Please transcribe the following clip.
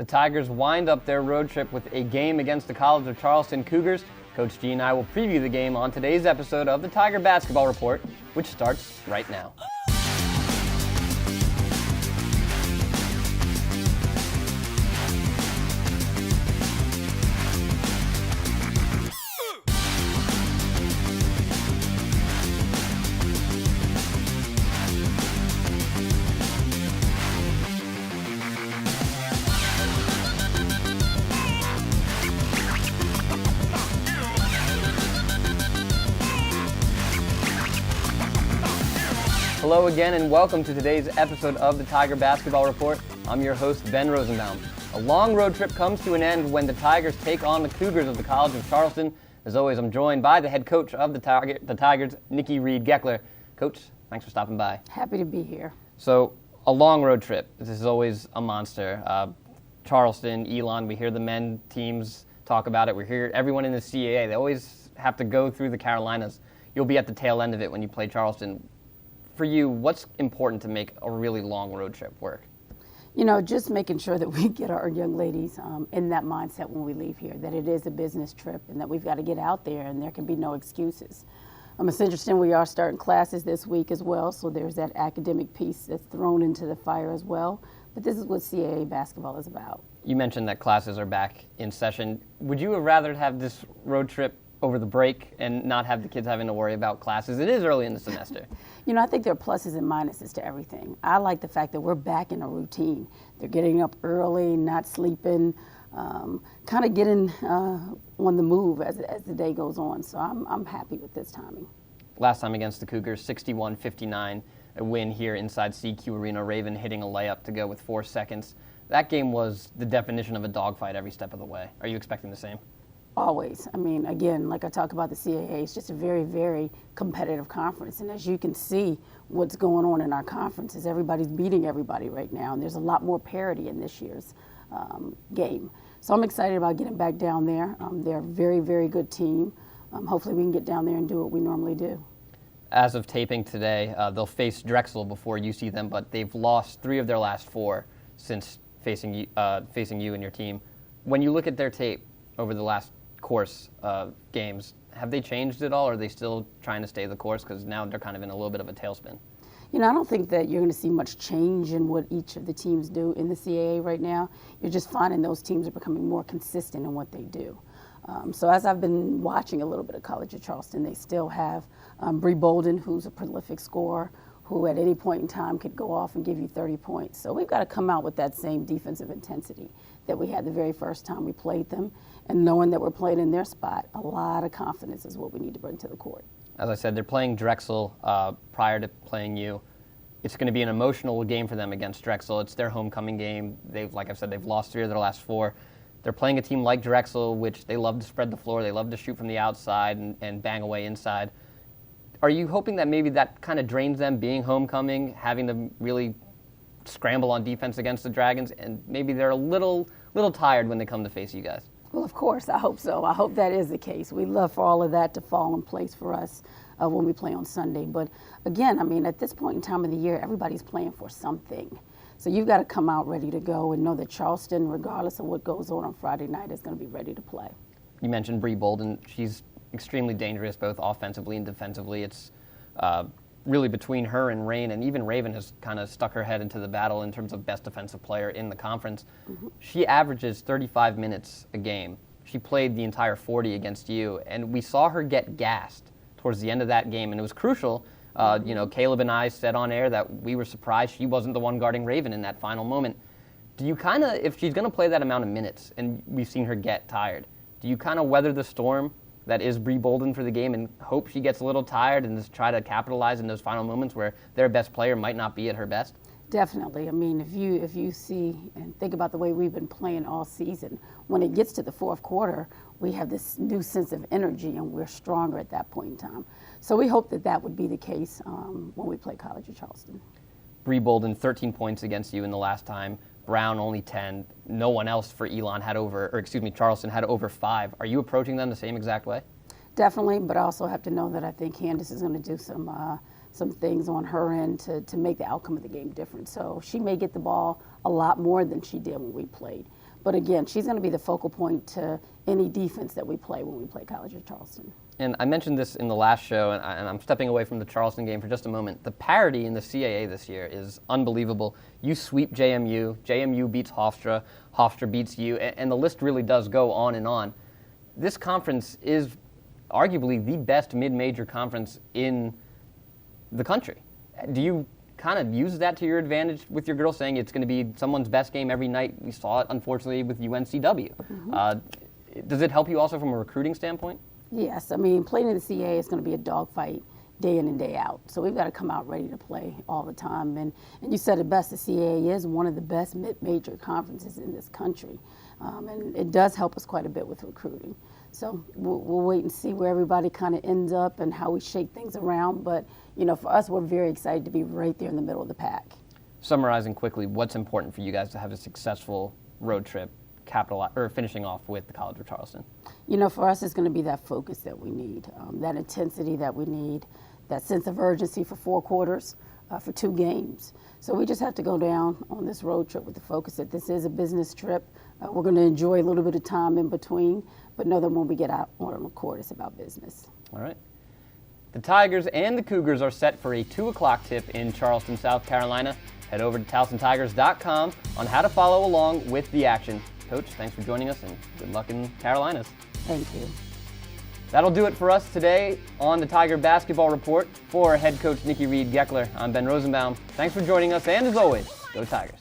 The Tigers wind up their road trip with a game against the College of Charleston Cougars. Coach G and I will preview the game on today's episode of the Tiger Basketball Report, which starts right now. Hello again and welcome to today's episode of the Tiger Basketball Report. I'm your host, Ben Rosenbaum. A long road trip comes to an end when the Tigers take on the Cougars of the College of Charleston. As always, I'm joined by the head coach of the Tigers, Niki Reid Geckeler. Coach, thanks for stopping by. Happy to be here. So, a long road trip. This is always a monster. Charleston, Elon, we hear the men teams talk about it. We hear everyone in the CAA. They always have to go through the Carolinas. You'll be at the tail end of it when you play Charleston. For you, what's important to make a really long road trip work? You know, just making sure that we get our young ladies in that mindset when we leave here, that it is a business trip and that we've got to get out there and there can be no excuses. It's interesting, we are starting classes this week as well, so there's that academic piece that's thrown into the fire as well. But this is what CAA basketball is about. You mentioned that classes are back in session. Would you have rather have this road trip over the break and not have the kids having to worry about classes? It is early in the semester. You know, I think there are pluses and minuses to everything. I like the fact that we're back in a routine. They're getting up early, not sleeping, kind of getting on the move as the day goes on. So I'm happy with this timing. Last time against the Cougars, 61-59, a win here inside CQ Arena. Raven hitting a layup to go with 4 seconds. That game was the definition of a dogfight every step of the way. Are you expecting the same? Always. I mean, again, like I talk about the CAA, it's just a very, very competitive conference. And as you can see, what's going on in our conference is everybody's beating everybody right now. And there's a lot more parity in this year's game. So I'm excited about getting back down there. They're a very, very good team. Hopefully we can get down there and do what we normally do. As of taping today, they'll face Drexel before you see them, but they've lost 3 of their last 4 since facing you and your team. When you look at their tape over the last course games, have they changed at all, or are they still trying to stay the course because now they're kind of in a little bit of a tailspin? You know, I don't think that you're going to see much change in what each of the teams do in the CAA right now. You're just finding those teams are becoming more consistent in what they do. So as I've been watching a little bit of College of Charleston, they still have Bree Bolden, who's a prolific scorer, who at any point in time could go off and give you 30 points. So we've got to come out with that same defensive intensity that we had the very first time we played them, and knowing that we're playing in their spot, a lot of confidence is what we need to bring to the court. As I said, they're playing Drexel prior to playing you. It's going to be an emotional game for them against Drexel. It's their homecoming game. Like I've said, they've lost 3 of their last 4. They're playing a team like Drexel, which they love to spread the floor. They love to shoot from the outside and bang away inside. Are you hoping that maybe that kind of drains them, being homecoming, having to really scramble on defense against the Dragons, and maybe they're a little tired when they come to face you guys? Well, of course, I hope so. I hope that is the case. We'd love for all of that to fall in place for us when we play on Sunday. But again, I mean, at this point in time of the year, everybody's playing for something. So you've got to come out ready to go and know that Charleston, regardless of what goes on Friday night, is going to be ready to play. You mentioned Bree Bolden. She's extremely dangerous both offensively and defensively. It's really between her and Rain, and even Raven has kind of stuck her head into the battle in terms of best defensive player in the conference. Mm-hmm. She averages 35 minutes a game. She played the entire 40 against you, and we saw her get gassed towards the end of that game, and it was crucial. You know, Caleb and I said on air that we were surprised she wasn't the one guarding Raven in that final moment. Do you kind of, if she's going to play that amount of minutes, and we've seen her get tired, do you kind of weather the storm that is Bree Bolden for the game and hope she gets a little tired and just try to capitalize in those final moments where their best player might not be at her best? Definitely. I mean, if you see and think about the way we've been playing all season, when it gets to the fourth quarter, we have this new sense of energy and we're stronger at that point in time. So we hope that that would be the case when we play College of Charleston. Bree Bolden, 13 points against you in the last time. Brown only 10. No one else for Charleston had over 5. Are you approaching them the same exact way? Definitely, but I also have to know that I think Candace is going to do some things on her end to make the outcome of the game different. So she may get the ball a lot more than she did when we played. But again, she's going to be the focal point to any defense that we play when we play College of Charleston. And I mentioned this in the last show, and I'm stepping away from the Charleston game for just a moment. The parity in the CAA this year is unbelievable. You sweep JMU, JMU beats Hofstra, Hofstra beats you, and the list really does go on and on. This conference is arguably the best mid-major conference in the country. Do you kind of use that to your advantage with your girls, saying it's going to be someone's best game every night? We saw it, unfortunately, with UNCW. Does it help you also from a recruiting standpoint? Yes, I mean, playing in the CAA is going to be a dogfight day in and day out. So we've got to come out ready to play all the time. And you said it best, the CAA is one of the best mid-major conferences in this country. And it does help us quite a bit with recruiting. So we'll wait and see where everybody kind of ends up and how we shake things around. But, you know, for us, we're very excited to be right there in the middle of the pack. Summarizing quickly, what's important for you guys to have a successful road trip, finishing off with the College of Charleston? You know, for us, it's going to be that focus that we need, that intensity that we need, that sense of urgency for 4 quarters, for 2 games. So we just have to go down on this road trip with the focus that this is a business trip. We're going to enjoy a little bit of time in between, but know that when we get out on the court, it's about business. All right. The Tigers and the Cougars are set for a 2 o'clock tip in Charleston, South Carolina. Head over to TowsonTigers.com on how to follow along with the action. Coach, thanks for joining us, and good luck in Carolinas. Thank you. That'll do it for us today on the Tiger Basketball Report. For head coach Niki Reid Geckeler, I'm Ben Rosenbaum. Thanks for joining us, and as always, go Tigers.